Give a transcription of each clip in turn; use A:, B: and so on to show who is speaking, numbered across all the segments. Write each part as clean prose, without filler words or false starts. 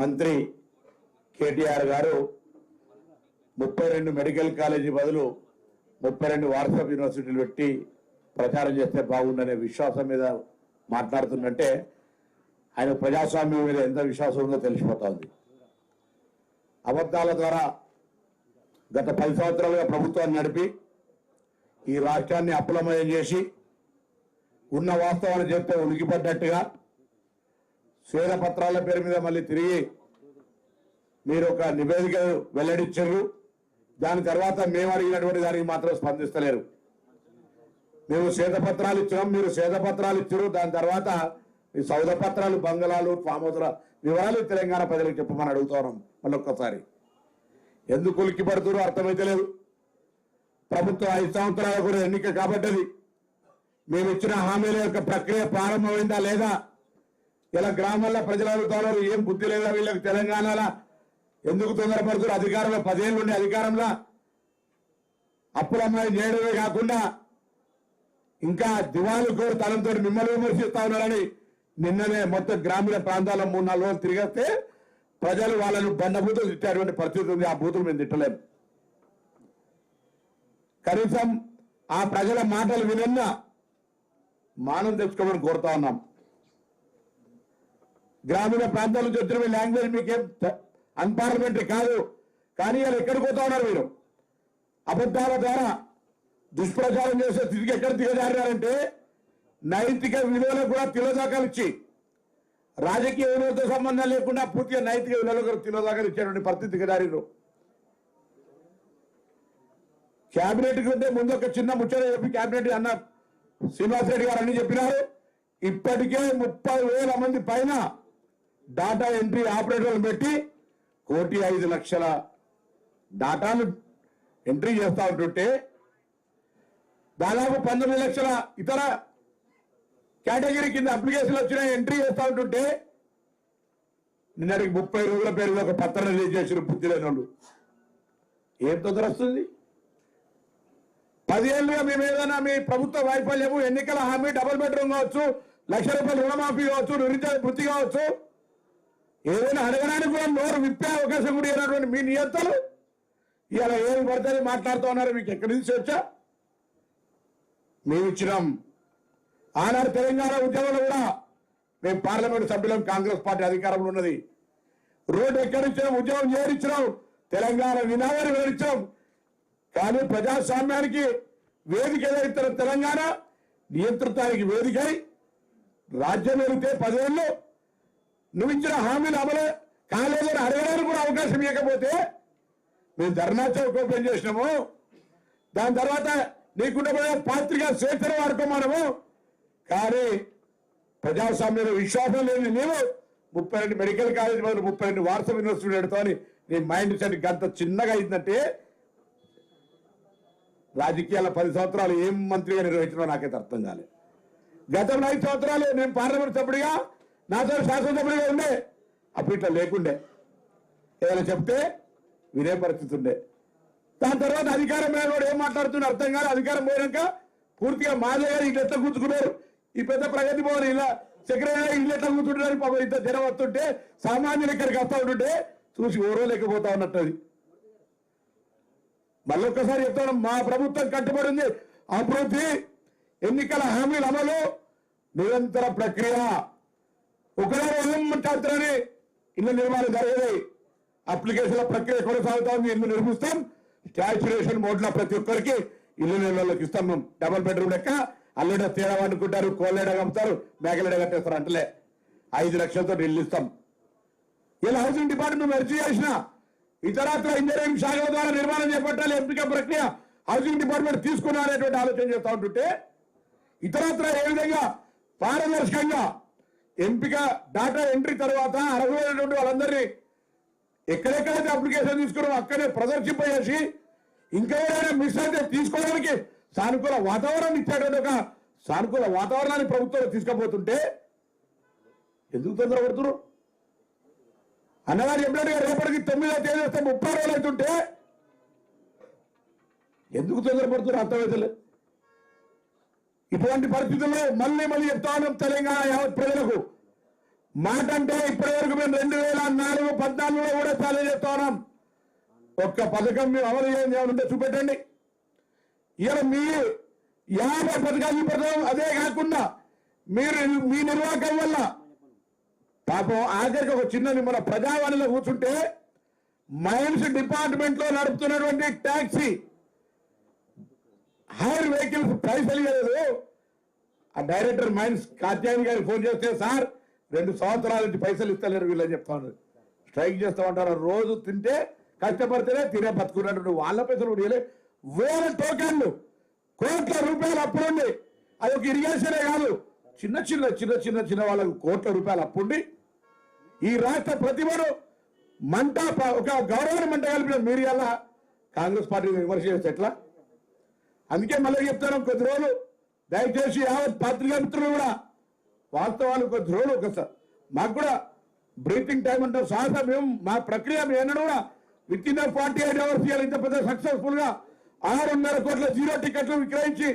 A: మంత్రి కేటీఆర్ గారు 32 medical college బదులు 32 వాట్సాప్ యూనివర్సిటీలు పెట్టి ప్రచారం చేస్తే బాగుందనే విశ్వాసం మీద మాట్లాడుతుందంటే ఆయన ప్రజాస్వామ్యం మీద ఎంత విశ్వాసం ఉందో తెలిసిపోతుంది. అబద్ధాల ద్వారా గత 10 సంవత్సరాలుగా ప్రభుత్వాన్ని నడిపి ఈ రాష్ట్రాన్ని అప్పులమయం చేసి ఉన్న వాస్తవాలు చెప్తే ఉలికిపడ్డట్టుగా శ్వేత పత్రాల పేరు మీద మళ్ళీ తిరిగి మీరు ఒక నివేదిక వెల్లడించారు. దాని తర్వాత మేము అడిగినటువంటి దానికి మాత్రం స్పందిస్తలేరు. మేము శ్వేతపత్రాలు ఇచ్చినాం, మీరు శ్వేతపత్రాలు ఇచ్చారు. దాని తర్వాత ఈ సౌద పత్రాలు, బంగళాలు, ఫామ్ హౌస్ల వివరాలు తెలంగాణ ప్రజలకు చెప్పమని అడుగుతున్నాం. మళ్ళీ ఒక్కసారి ఎందుకు ఉలిక్కి పడుతున్నారో అర్థమైతే లేదు. ప్రభుత్వం 5 సంవత్సరాల కూడా ఎన్నిక కాబట్టది. మేము ఇచ్చిన హామీల యొక్క ప్రక్రియ ప్రారంభమైందా లేదా? ఇలా గ్రామాల్లో ప్రజలు అడుగుతున్నారు, ఏం బుద్ధి లేదా వీళ్ళకి? తెలంగాణలో ఎందుకు తొందరపడుతున్నారు? అధికారంలో 10 ఏళ్ళు ఉండే అధికారంలో అప్పులమ్మాయి చేయడమే కాకుండా ఇంకా దివాళి కోరు తలంతో మిమ్మల్ని విమర్శిస్తా ఉన్నారని నిన్ననే మొత్తం గ్రామీణ ప్రాంతాల్లో 3-4 రోజులు తిరిగేస్తే ప్రజలు వాళ్ళను బండబూతులు తిట్టేటువంటి పరిస్థితి ఉంది. ఆ బూతులు మేము తిట్టలేము. కనీసం ఆ ప్రజల మాటలు వినన్నా మానం తెచ్చుకోమని కోరుతా ఉన్నాం. గ్రామీణ ప్రాంతాల నుంచి వచ్చిన మీ లాంగ్వేజ్ మీకేం అన్పార్లమెంటరీ కాదు, కానీ వాళ్ళు ఎక్కడికి పోతా ఉన్నారు? మీరు అబద్ధాల ద్వారా దుష్ప్రచారం చేసే స్థితికి ఎక్కడ దిగజారారంటే నైతిక విలువలకు కూడా తిలోదాకాలు ఇచ్చి రాజకీయ విలువలతో సంబంధం లేకుండా పూర్తిగా నైతిక విలువలకు తిలోదాకాలు ఇచ్చేటువంటి పరిస్థితి దిగజారు. క్యాబినెట్ కంటే ముందు ఒక చిన్న ముచ్చట చెప్పి క్యాబినెట్ అన్న శ్రీనివాసరెడ్డి గారు అన్ని చెప్పినారు. ఇప్పటికే 30,000 మంది పైన డాటా ఎంట్రీ ఆపరేటర్లు పెట్టి 1,05,00,000 డాటాను ఎంట్రీ చేస్తా ఉంటుంటే దాదాపు 19 లక్షల ఇతర కేటగిరీ కింద అప్లికేషన్లు వచ్చిన ఎంట్రీ చేస్తా ఉంటుంటే నిన్నటికి 30 రోజుల పేరు ఒక పత్రం రిలీజ్ చేసిన బుద్ధి లేని వాళ్ళు. ఏం తొందర వస్తుంది? 10 ఏళ్ళుగా మేము ఏదైనా మీ ప్రభుత్వ వైఫల్యము, ఎన్నికల హామీ, డబుల్ బెడ్రూమ్ కావచ్చు, ₹1,00,000 రుణమాఫీ కావచ్చు, నిరుద్యోగ వృత్తి కావచ్చు, ఏదైనా అడగడానికి కూడా నోరు విప్పే అవకాశం కూడా ఇవ్వనటువంటి మీ నియంత్రణలు ఇలా ఏమి పడితే మాట్లాడుతూ ఉన్నారు. మీకు ఎక్కడి నుంచి వచ్చా? మేము ఇచ్చినాం. ఆనాడు తెలంగాణ ఉద్యమంలో కూడా మేము పార్లమెంట్ సభ్యులం, కాంగ్రెస్ పార్టీ అధికారంలో ఉన్నది. రోడ్డు ఎక్కడిచ్చినాం, ఉద్యమం చేరించినాం, తెలంగాణ నినాదాన్ని వివరించాం. కానీ ప్రజాస్వామ్యానికి వేదిక ఏదైతే తెలంగాణ నియంత్రితానికి వేదికై రాజ్యం వెళితే 10 ఏళ్ళు నువ్వు ఇచ్చిన హామీలు అమలు కాలేదని అడగడానికి కూడా అవకాశం ఇవ్వకపోతే మేము ధర్నా చౌక్ ఓపెన్ చేసినాము. దాని తర్వాత నీకుండబోయే పాత్రికా స్వేచ్ఛను వాడుకోమనము. కానీ ప్రజాస్వామ్యంలో విశ్వాసం లేని నీవు 32 మెడికల్ కాలేజ్ బదులు 32 వాట్సాప్ యూనివర్సిటీ పెడతా అని నీ మైండ్ సెట్ గంత చిన్నగా అయిందంటే రాజకీయాల 10 సంవత్సరాలు ఏం మంత్రిగా నిర్వహించడో నాకైతే అర్థం కాలేదు. గతంలో 5 సంవత్సరాలు నేను పార్లమెంట్ సభ్యుడిగా, నాతో శాసనసభ్యుడిగా ఉండే. అప్పుడు ఇట్లా లేకుండే, ఏదైనా చెప్తే వినే పరిస్థితి ఉండే. దాని తర్వాత అధికారం మీద కూడా ఏం మాట్లాడుతున్నా అర్థం కాదు. అధికారం పోయాక పూర్తిగా మాదే గారు ఇట్లా ఎట్లా కూర్చుకున్నారు, ఈ పెద్ద ప్రగతి భవన్ ఇలా సెక్రటరీ ఇల్లు ఎట్లా కూర్చుంటున్నారు, పాపం ఇంత జనం వస్తుంటే సామాన్యులు ఇక్కడికి వస్తూ ఉంటుంటే చూసి ఓరో లేకపోతా ఉన్నట్టు. మళ్ళొక్కసారి చెప్తాను, మా ప్రభుత్వం కట్టుబడింది అభివృద్ధి, ఎన్నికల హామీల అమలు, నిరంతర ప్రక్రియ. ఒకరే ఇల్లు నిర్మాణం జరిగేది, అప్లికేషన్ల ప్రక్రియ కొనసాగుతా ఉంది. ఇల్లు నిర్మిస్తాం, స్టాచ్యురేషన్ మోడ్లో ప్రతి ఒక్కరికి ఇల్లు నెలలోకి ఇస్తాం. మేము డబుల్ బెడ్రూమ్ లెక్క అల్లుడ తేడా అనుకుంటారు, కోళ్ళేడ కమ్ముతారు, మేకలేడ కట్టేస్తారు అంటలే. 5 లక్షలతో ఇల్లు ఇస్తాం. ఇలా హౌసింగ్ డిపార్ట్మెంట్ మెర్జీ చేసిన ఇతరత్ర ఇంజనీరింగ్ శాఖల ద్వారా నిర్మాణం చేపట్టాలి, ఎంపిక ప్రక్రియ హౌసింగ్ డిపార్ట్మెంట్ తీసుకున్నా అనేటువంటి ఆలోచన చేస్తూ ఉంటుంటే ఇతరత్ర ఏ విధంగా పారదర్శకంగా ఎంపిక డాటా ఎంట్రీ తర్వాత అర్హులైనటువంటి వాళ్ళందరినీ ఎక్కడెక్కడైతే అప్లికేషన్ తీసుకున్నామో అక్కడే ప్రదర్శింపజేసి ఇంకా ఏదైనా మిస్ అయితే తీసుకోవడానికి సానుకూల వాతావరణం ఇచ్చేటువంటి ఒక సానుకూల వాతావరణాన్ని ప్రభుత్వం తీసుకుపోతుంటే ఎందుకు తొందరపడుతున్నారు? అన్నగారు చెప్పినట్టుగా రేపటికి 9వ తేదీ వస్తే 30 రోజులు అవుతుంటే ఎందుకు తొందరపడుతున్నారు అర్థమైతే. ఇటువంటి పరిస్థితుల్లో మళ్ళీ చెప్తా ఉన్నాం తెలంగాణ యావత్ ప్రజలకు మాట అంటే ఇప్పటి వరకు మేము 2014 కూడా ఛాలెంజ్ చేస్తా ఉన్నాం. ఒక్క పథకం మేము అమలు చేయాలంటే చూపెట్టండి. ఇలా మీ 50 పథకాలు చూపెడతాం. అదే కాకుండా మీరు మీ నిర్వాహకం వల్ల పాపం ఆఖరికి ఒక చిన్న మన ప్రజావాణిలో కూర్చుంటే మైన్స్ డిపార్ట్మెంట్ లో నడుపుతున్నటువంటి ట్యాక్సీ హైర్ వెహికల్స్ పైసలు ఇవ్వలేదు. ఆ డైరెక్టర్ మైన్స్ కాత్యాయని గారికి ఫోన్ చేస్తే సార్ 2 సంవత్సరాల నుంచి పైసలు ఇస్తలేరు వీళ్ళని చెప్తా ఉన్నారు. స్ట్రైక్ చేస్తామంటారు. రోజు తింటే కష్టపడితేనే తినే బతుకున్నట్టు వాళ్ళ పైసలు కూడా వేల టోకెన్లు కోట్ల రూపాయలు అప్పుడుండి అది ఒక ఇరిగేషనే కాదు చిన్న వాళ్ళకు కోట్ల రూపాయలు అప్పుండి ఈ రాష్ట్ర ప్రతిభను మంట ఒక గౌరవాన్ని మంట కలిపిన మీరు ఎలా కాంగ్రెస్ పార్టీని విమర్శ చేస్తే ఎట్లా? అందుకే మళ్ళీ చెప్తాను, కొద్ది రోజులు దయచేసి యావత్ పత్రికా మిత్రులు కూడా వాస్తవాలు కొద్ది రోజులు ఒకసారి మాకు కూడా బ్రీతింగ్ టైం అంటారు. సహసా మేము మా ప్రక్రియ మేము కూడా విత్ ఇన్ 48 hours ఇవ్వాలి. ఇంత పెద్ద సక్సెస్ఫుల్ గా 6.5 కోట్ల 0 టికెట్లు విక్రయించి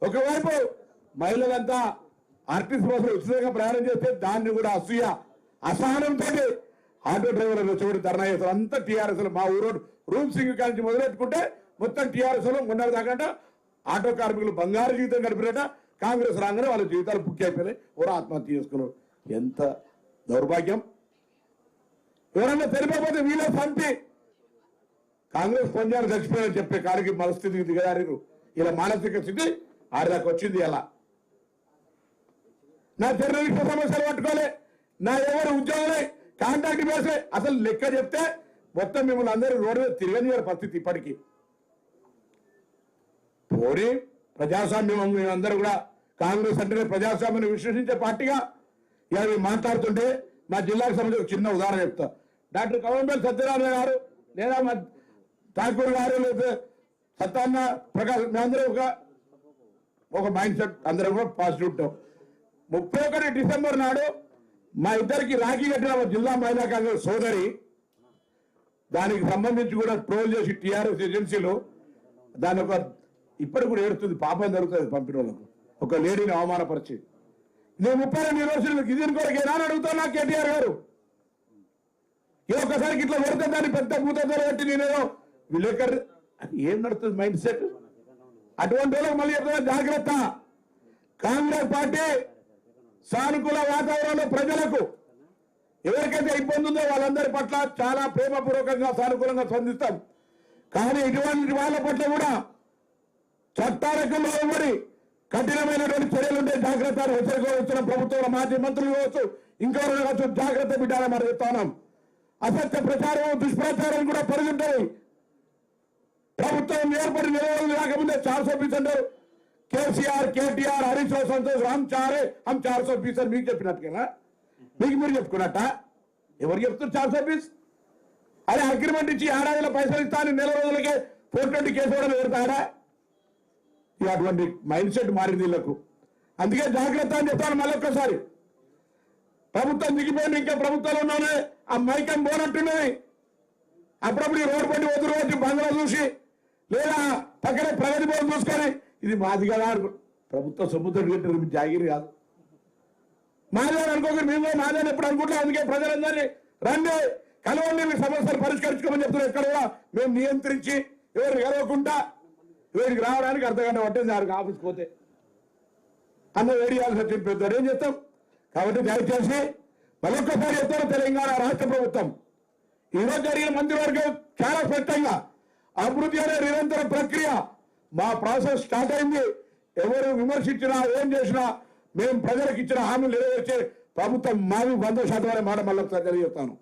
A: ఒకవైపు మహిళలంతా ఆర్టీసీ బస్సులు ఉచితంగా ప్రయాణం చేస్తే దాన్ని కూడా అసూయ అసహనంతో ఆటో డ్రైవర్లు వచ్చి ధర్నా చేస్తారు. అంతా టీఆర్ఎస్ మా ఊరు రూమ్ సింగ్ కాల్చి మొదలెట్టుకుంటే మొత్తం టీఆర్ఎస్ లో మొన్నటి దాకా ఆటో కార్మికులు బంగారు జీవితం గడిపినట. కాంగ్రెస్ రాగానే వాళ్ళ జీవితాలు బుక్ అయిపోయినాయి. ఎవరో ఆత్మహత్య చేసుకున్నారు. ఎంత దౌర్భాగ్యం! ఎవరన్నా తెలిపకపోతే వీళ్ళే పంపి కాంగ్రెస్ పంజాలు చచ్చిపోయారని చెప్పే కాడికి పరిస్థితికి దిగజారు. ఇలా మానసిక స్థితి ఆడదాకా వచ్చింది. ఎలా నా జర్నలిస్ట్ సమస్యలు పట్టుకోలే, నా ఎవరు ఉద్యోగులే కాంట్రాక్ట్ బేసే అసలు లెక్క చెప్తే మొత్తం మిమ్మల్ని అందరూ రోడ్డు మీద తిరగని పరిస్థితి ఇప్పటికీ. పోనీ ప్రజాస్వామ్యం మేమందరూ కూడా కాంగ్రెస్ అంటేనే ప్రజాస్వామ్యాన్ని విశ్వసించే పార్టీగా ఇలా మేము మాట్లాడుతుంటే మా జిల్లాకు సంబంధించి చిన్న ఉదాహరణ చెప్తా. డాక్టర్ కవంబేల్ సత్యనారాయణ గారు లేదా మా ఠాకూర్ గారు లేదా సత్యాన్న ప్రకాష్ మేమందరూ ఒక మైండ్ సెట్ అందరూ కూడా పాజిటివ్ ఉంటాం. 31 డిసెంబర్ నాడు మా ఇద్దరికి రాఖీ కట్టిన జిల్లా మహిళా కాంగ్రెస్ సోదరి దానికి సంబంధించి కూడా ట్రోల్ చేసి టీఆర్ఎస్ ఏజెన్సీలు దాని ఒక ఇప్పటికి కూడా ఏడుస్తుంది. పాపం జరుగుతుంది పంపిన వాళ్ళకు. ఒక లేడీని అవమానపరిచి నేను 32 యూనివర్సిటీలకు ఇది కొరకు ఏనా అడుగుతున్నా కేటీఆర్ గారు. ఏ ఒక్కసారికి ఇట్లా పెడితే దాన్ని పెద్ద భూతలు పెట్టి నేనేదో విలేకరు ఏం నడుస్తుంది మైండ్ సెట్. అటువంటి వాళ్ళకి మళ్ళీ చెప్తున్నా జాగ్రత్త. కాంగ్రెస్ పార్టీ సానుకూల వాతావరణంలో ప్రజలకు ఎవరికైతే ఇబ్బంది ఉందో వాళ్ళందరి పట్ల చాలా ప్రేమపూర్వకంగా సానుకూలంగా స్పందిస్తాం. కానీ ఇటువంటి వాళ్ళ పట్ల కూడా చట్టాలకు లోబడి కఠినమైనటువంటి చర్యలు ఉంటే జాగ్రత్త హెచ్చరిక వచ్చిన ప్రభుత్వంలో మాజీ మంత్రులు కావచ్చు ఇంకెవరైనా కావచ్చు జాగ్రత్త బిడ్డాలని మనం చెప్తున్నాం. అసత్య ప్రచారం దుష్ప్రచారం కూడా పెరుగుంటాయి. ప్రభుత్వం ఏర్పడి నిలవలు రాకముందే 420 అంటారు. కేసీఆర్ కేటీఆర్ హరీష్ రావు సంతోష్ హమ్ 420 మీకు చెప్పినట్టుగా మీకు మీరు చెప్పుకున్నట్ట ఎవరు చెప్తారు 420? అదే అగ్రిమెంట్ ఇచ్చి ఏడాదిలో పైసలు ఇస్తాను నెల రోజులకే 420 కేసు కూడా పెడతాడా? అటువంటి మైండ్ సెట్ మారింది వీళ్ళకు. అందుకే జాగ్రత్త అని చెప్తాను. మళ్ళొక్కసారి ప్రభుత్వం దిగిపోయింది, ఇంకా ప్రభుత్వాలు ఉన్నానే ఆ మైకం పోనట్టున్నది. అప్పుడప్పుడు ఈ రోడ్డు పట్టి వద్దు రోజు బంగ్లా చూసి లేదా పక్కనే ప్రగతి భవన్ చూసుకొని ఇది మాది కదా ప్రభుత్వ సముద్రం గంటలు జాగిరి కాదు మాదే అనుకోకూడదు. మేము మాదని ఎప్పుడు అనుకుంటాం. అందుకే ప్రజలందరినీ రండి కలవండి, మీ సమస్యలు పరిష్కరించుకోమని చెప్తున్నారు. ఎక్కడ కూడా మేము నియంత్రించి ఎవరు కలవకుండా వీడికి రావడానికి అర్ధగంట పట్టింది. దానికి ఆఫీస్కి పోతే అన్న వేడి చేయాల్సి వచ్చింది. పెద్ద ఏం చేస్తాం. కాబట్టి దయచేసి మరొక్కసారి చెప్తారు తెలంగాణ రాష్ట్ర ప్రభుత్వం ఈరోజు జరిగిన మంత్రివర్గం చాలా స్పష్టంగా అభివృద్ధి అనే నిరంతర ప్రక్రియ మా ప్రాసెస్ స్టార్ట్ అయింది. ఎవరు విమర్శించినా ఏం చేసినా మేము ప్రజలకు ఇచ్చిన హామీలు నెరవేర్చే ప్రభుత్వం మాది 100% అనే మాట మళ్ళీ తెలియజేస్తాను.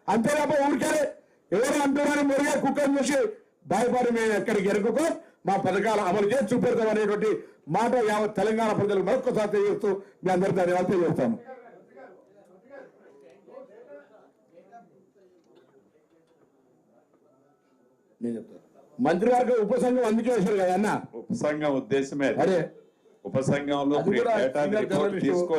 A: అంతే తప్ప ఊరికే ఎవరు అంటున్నారని మురిగే కుక్కను చూసి భయపడి మేము ఎక్కడికి ఎరుకో మా పథకాలు అమలు చేసి చూపెడతాం అనేటువంటి మాట యావత్ తెలంగాణ ప్రజలకు మరొకసారి తెలియజేస్తూ మీ అందరి ధన్యవాదాలు తెలియజేస్తాను. నేను చెప్తాను మంత్రివర్గ ఉపసంఘం అందుకే వేశారు కదా అన్న.
B: ఉపసంఘం ఉద్దేశమే
A: అదే
B: ఉపసంఘంలో